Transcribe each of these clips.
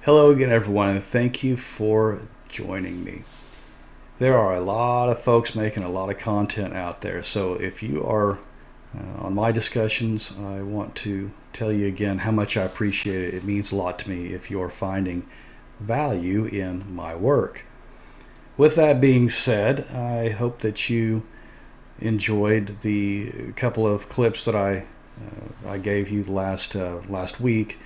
Hello again, everyone, and thank you for joining me. There are a lot of folks making a lot of content out there, so if you are on my discussions, I want to tell you again how much I appreciate it. It means a lot to me if you're finding value in my work. With that being said, I hope that you enjoyed the couple of clips that I gave you last week,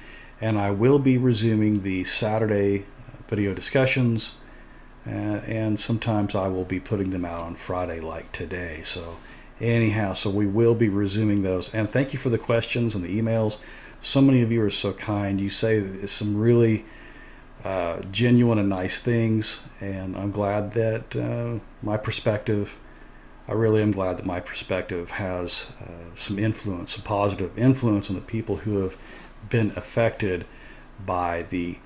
and I will be resuming the Saturday video discussions, and sometimes I will be putting them out on Friday, like today. So, anyhow, so we will be resuming those. And thank you for the questions and the emails. So many of you are so kind. You say some really genuine and nice things, and I'm glad that my perspective. I really am glad that my perspective has some influence, a positive influence on the people who have been affected by the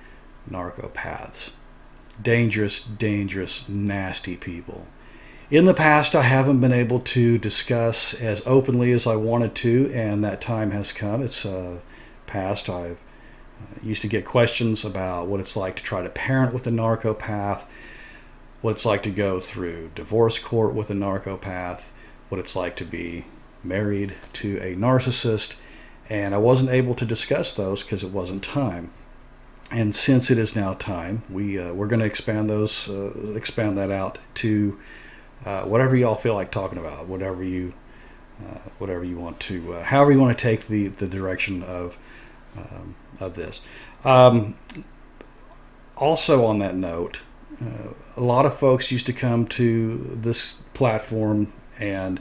narcopaths. Dangerous, dangerous, nasty people. In the past, I haven't been able to discuss as openly as I wanted to, and that time has come. It's past. I used to get questions about what it's like to try to parent with a narcopath, what it's like to go through divorce court with a narcopath, what it's like to be married to a narcissist, and I wasn't able to discuss those because it wasn't time. And since it is now time, we're going to expand that out to whatever y'all feel like talking about, whatever you want to, however you want to take the direction of this. Also, on that note, a lot of folks used to come to this platform and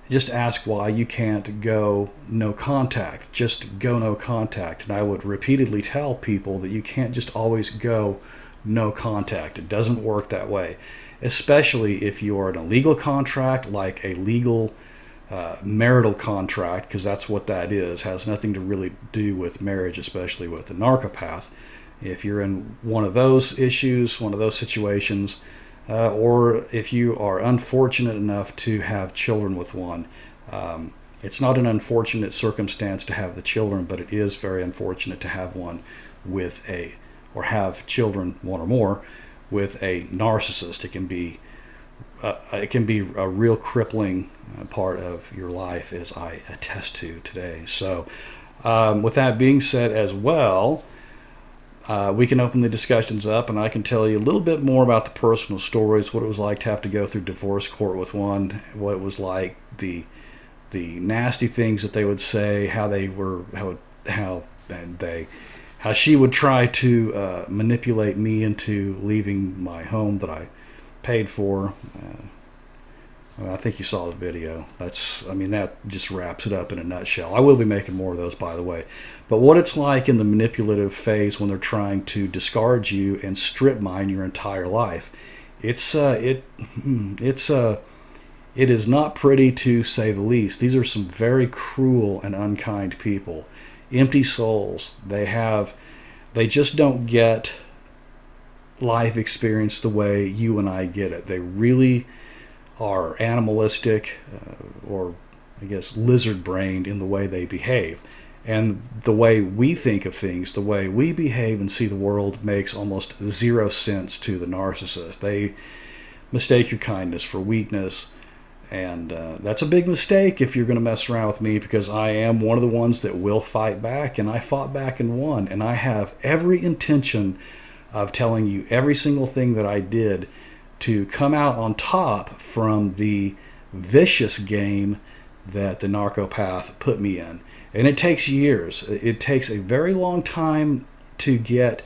just ask why you can't go no contact. Just go no contact. And I would repeatedly tell people that you can't just always go no contact. It doesn't work that way, especially if you are in a legal contract, like a legal marital contract, because that's what that is. Has nothing to really do with marriage, especially with a narcopath. If you're in one of those issues, one of those situations, or if you are unfortunate enough to have children with one. It's not an unfortunate circumstance to have the children, but it is very unfortunate to have one or have children, one or more, with a narcissist. It can be a real crippling part of your life, as I attest to today. So, with that being said as well, we can open the discussions up, and I can tell you a little bit more about the personal stories, what it was like to have to go through divorce court with one, what it was like, the nasty things that they would say, how she would try to manipulate me into leaving my home that I paid for. I think you saw the video. That just wraps it up in a nutshell. I will be making more of those, by the way. But what it's like in the manipulative phase when they're trying to discard you and strip mine your entire life. It is not pretty, to say the least. These are some very cruel and unkind people. Empty souls. They just don't get life experience the way you and I get it. They really are animalistic, or I guess lizard-brained in the way they behave. And the way we think of things, the way we behave and see the world, makes almost zero sense to the narcissist. They mistake your kindness for weakness, and that's a big mistake if you're going to mess around with me, because I am one of the ones that will fight back, and I fought back and won, and I have every intention of telling you every single thing that I did to come out on top from the vicious game that the narcopath put me in. And it takes years. It takes a very long time to get.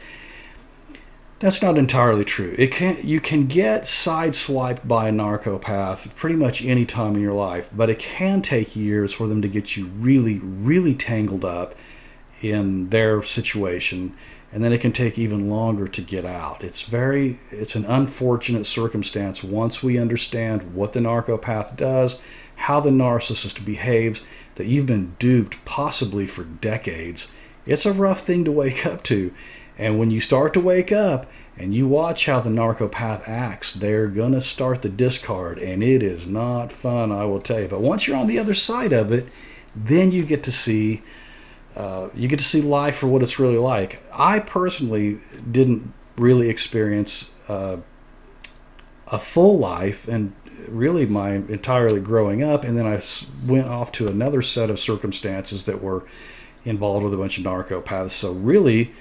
That's not entirely true. You can get sideswiped by a narcopath pretty much any time in your life, but it can take years for them to get you really, really tangled up in their situation, and then it can take even longer to get out. It's an unfortunate circumstance once we understand what the narcopath does, how the narcissist behaves, that you've been duped possibly for decades. It's a rough thing to wake up to. And when you start to wake up and you watch how the narcopath acts, they're going to start the discard, and it is not fun, I will tell you. But once you're on the other side of it, then you get to see You get to see life for what it's really like. I personally didn't really experience a full life and really my entirely growing up, and then I went off to another set of circumstances that were involved with a bunch of narcopaths. So really,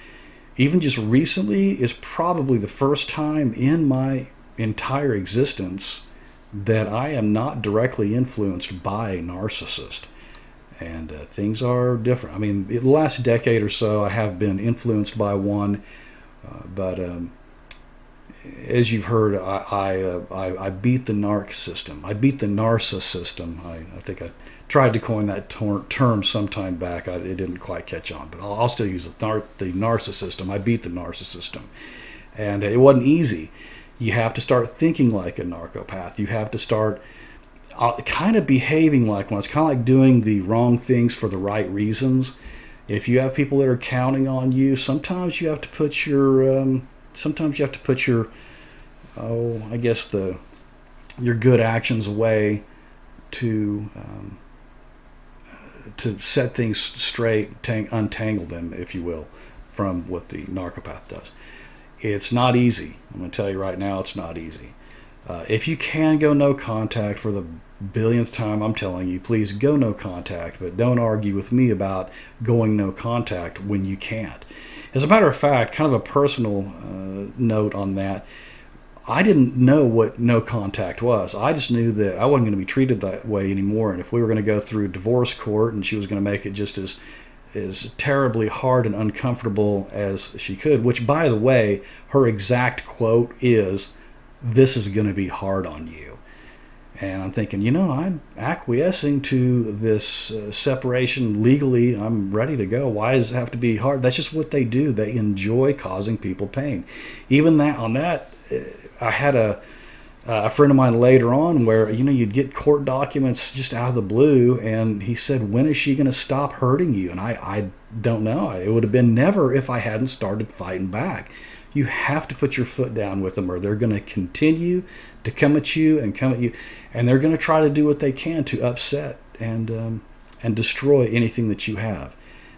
even just recently is probably the first time in my entire existence that I am not directly influenced by a narcissist. And things are different. I mean, the last decade or so, I have been influenced by one, but as you've heard, I beat the narc system. I beat the narcissism. I think I tried to coin that term sometime back. It didn't quite catch on, but I'll still use it. The narcissism. I beat the narcissism, and it wasn't easy. You have to start thinking like a narcopath. You have to start kind of behaving like one. It's kind of like doing the wrong things for the right reasons. If you have people that are counting on you, sometimes you have to put your I guess your good actions away to set things straight, untangle them, if you will, from what the narcopath does. It's not easy. I'm going to tell you right now, it's not easy. If you can go no contact for the billionth time, I'm telling you, please go no contact, but don't argue with me about going no contact when you can't. As a matter of fact, kind of a personal note on that, I didn't know what no contact was. I just knew that I wasn't going to be treated that way anymore, and if we were going to go through divorce court and she was going to make it just as terribly hard and uncomfortable as she could, which, by the way, her exact quote is, "This is going to be hard on you." And I'm thinking, I'm acquiescing to this separation legally. I'm ready to go. Why does it have to be hard? That's just what they do. They enjoy causing people pain. Even that, I had a friend of mine later on where, you'd get court documents just out of the blue, and he said, "When is she going to stop hurting you?" And I don't know. It would have been never if I hadn't started fighting back. You have to put your foot down with them, or they're going to continue to come at you, and they're going to try to do what they can to upset and destroy anything that you have.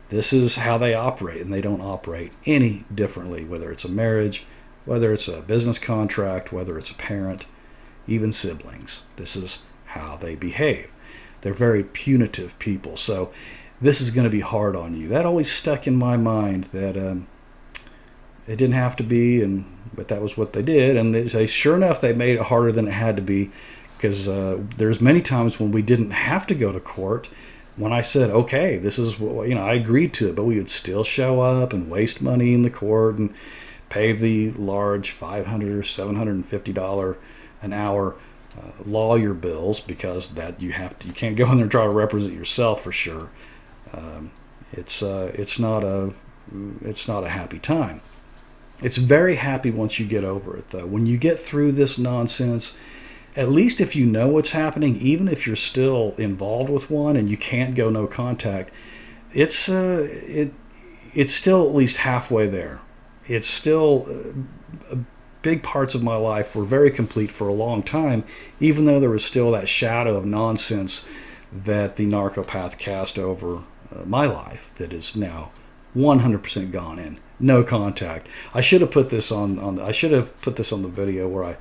This is how they operate, and they don't operate any differently, whether it's a marriage, whether it's a business contract, whether it's a parent, even siblings. This is how they behave. They're very punitive people, so this is going to be hard on you. That always stuck in my mind, that it didn't have to be, but that was what they did. And sure enough, they made it harder than it had to be, because there's many times when we didn't have to go to court. When I said, okay, this is what, I agreed to it, but we would still show up and waste money in the court and pay the large $500 or $750 an hour lawyer bills, because that you can't go in there and try to represent yourself for sure. It's not a happy time. It's very happy once you get over it, though. When you get through this nonsense, at least if you know what's happening, even if you're still involved with one and you can't go no contact, it's still at least halfway there. It's still big parts of my life were very complete for a long time, even though there was still that shadow of nonsense that the narcopath cast over my life that is now 100% gone in. No contact. I should have put this on the video where I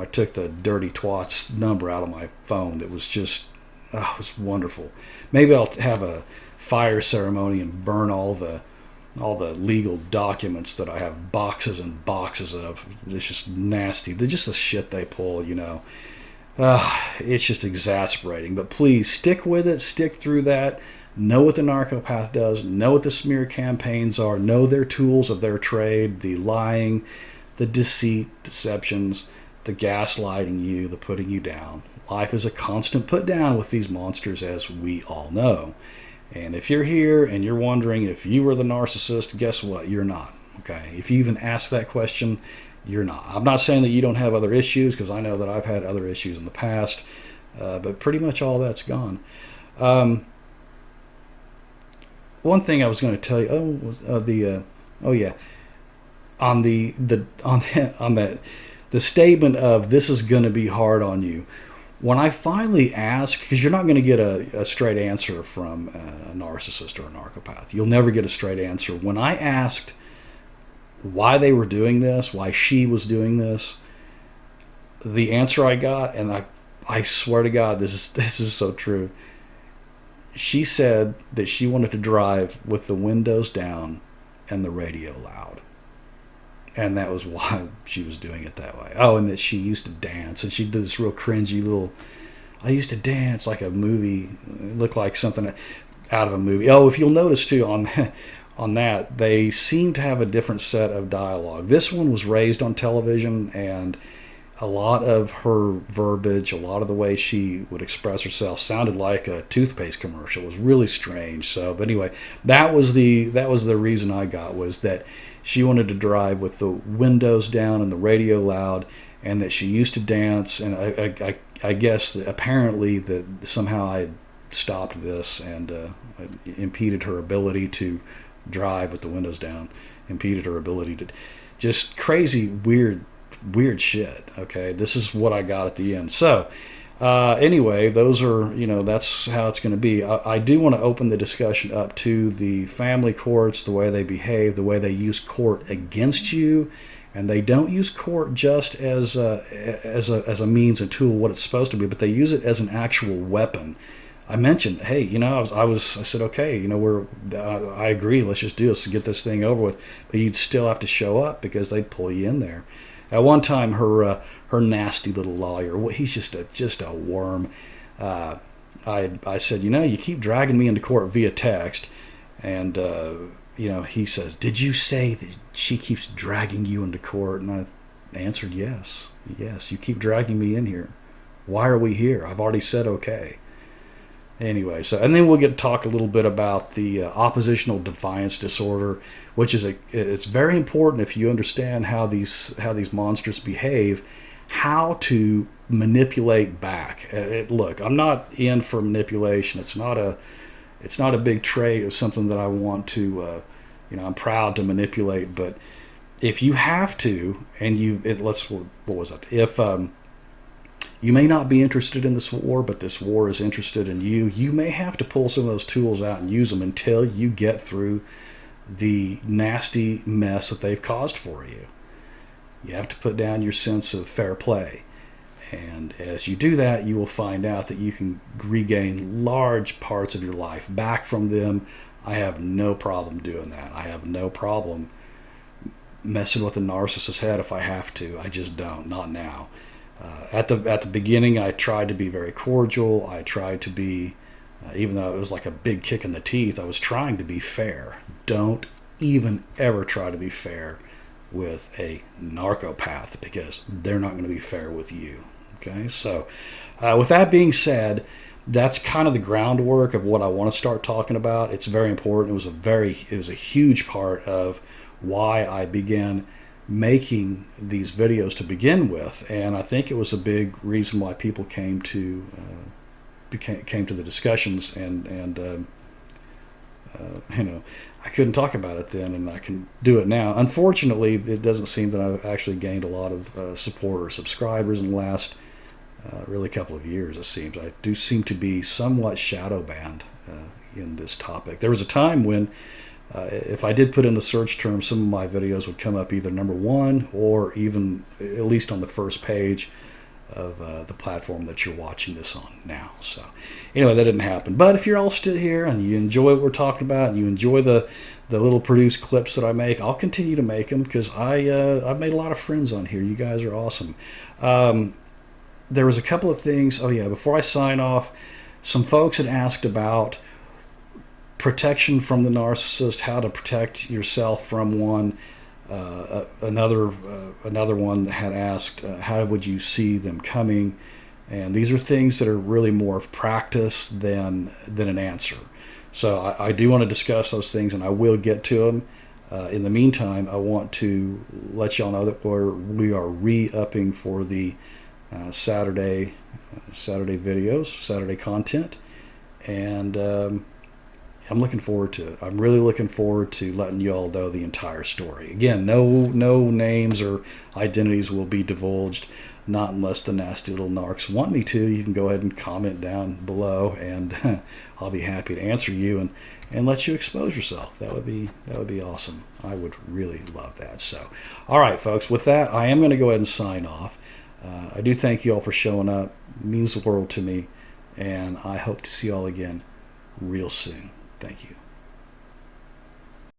took the dirty twat's number out of my phone. That was just, it was wonderful. Maybe I'll have a fire ceremony and burn all the legal documents that I have boxes and boxes of. It's just nasty. They're just the shit they pull, It's just exasperating. But please stick with it. Stick through that. Know what the narcopath does. Know what the smear campaigns are. Know their tools of their trade, the lying, the deceit, deceptions, the gaslighting you, the putting you down. Life is a constant put down with these monsters, as we all know. And if you're here and you're wondering if you were the narcissist, guess what? You're not. Okay? If you even ask that question, you're not. I'm not saying that you don't have other issues, because I know that I've had other issues in the past, but pretty much all that's gone. One thing I was going to tell you, on the statement of "this is going to be hard on you." when I finally asked, because you're not going to get a straight answer from a narcissist or a narcopath. You'll never get a straight answer. When I asked why they were doing this, why she was doing this, the answer I got, and I swear to God, this is so true. She said that she wanted to drive with the windows down and the radio loud. And that was why she was doing it that way. Oh, and that she used to dance. And she did this real cringy little, I used to dance like a movie. It looked like something out of a movie. Oh, if you'll notice too on that, they seem to have a different set of dialogue. This one was raised on television, and a lot of her verbiage, a lot of the way she would express herself sounded like a toothpaste commercial. It was really strange. So, but anyway, that was the reason I got, was that she wanted to drive with the windows down and the radio loud, and that she used to dance. And I guess that apparently that somehow I stopped this and impeded her ability to drive with the windows down, impeded her ability to, just crazy, weird shit. Okay, this is what I got at the end. So anyway, those are, that's how it's going to be. I do want to open the discussion up to the family courts, the way they behave, the way they use court against you. And they don't use court just as a means, a tool, what it's supposed to be, but they use it as an actual weapon. I mentioned, hey, I said, okay, I agree, let's just do this to get this thing over with. But you'd still have to show up because they'd pull you in there. At one time, her nasty little lawyer, he's just a worm. I said, you keep dragging me into court via text, and he says, did you say that she keeps dragging you into court? And I answered, yes, you keep dragging me in here. Why are we here? I've already said okay. Anyway, and then we'll get to talk a little bit about the oppositional defiance disorder, which is it's very important, if you understand how these monsters behave, how to manipulate back. Look, I'm not in for manipulation. It's not a big trait or something that I want to, I'm proud to manipulate. But if you have to, and what was that? If you may not be interested in this war, but this war is interested in you, you may have to pull some of those tools out and use them until you get through the nasty mess that they've caused for you. You have to put down your sense of fair play. And as you do that, you will find out that you can regain large parts of your life back from them. I have no problem doing that. I have no problem messing with a narcissist's head if I have to. I just don't. Not now. At the beginning, I tried to be very cordial. I tried to be, even though it was like a big kick in the teeth, I was trying to be fair. Don't even ever try to be fair with a narcopath, because they're not going to be fair with you. Okay, so with that being said, that's kind of the groundwork of what I want to start talking about. It's very important. It was a huge part of why I began making these videos to begin with, and I think it was a big reason why people came to the discussions, and I couldn't talk about it then, and I can do it now. Unfortunately, it doesn't seem that I've actually gained a lot of support or subscribers in the last really couple of years. It seems I do seem to be somewhat shadow banned in this topic. There was a time when if I did put in the search term, some of my videos would come up either number one or even at least on the first page of the platform that you're watching this on now. So anyway, that didn't happen. But if you're all still here and you enjoy what we're talking about, and you enjoy the little produced clips that I make, I'll continue to make them, because I've made a lot of friends on here. You guys are awesome. There was a couple of things. Oh yeah, before I sign off, some folks had asked about protection from the narcissist, how to protect yourself from one. Another one had asked, how would you see them coming? And these are things that are really more of practice than an answer. So I do want to discuss those things, and I will get to them. In the meantime, I want to let y'all know that we are re-upping for the Saturday videos, Saturday content, and I'm looking forward to it. I'm really looking forward to letting you all know the entire story. Again, no names or identities will be divulged, not unless the nasty little narcs want me to. You can go ahead and comment down below, and I'll be happy to answer you and let you expose yourself. That would be awesome. I would really love that. So, all right, folks. With that, I am going to go ahead and sign off. I do thank you all for showing up. It means the world to me, and I hope to see you all again real soon. Thank you.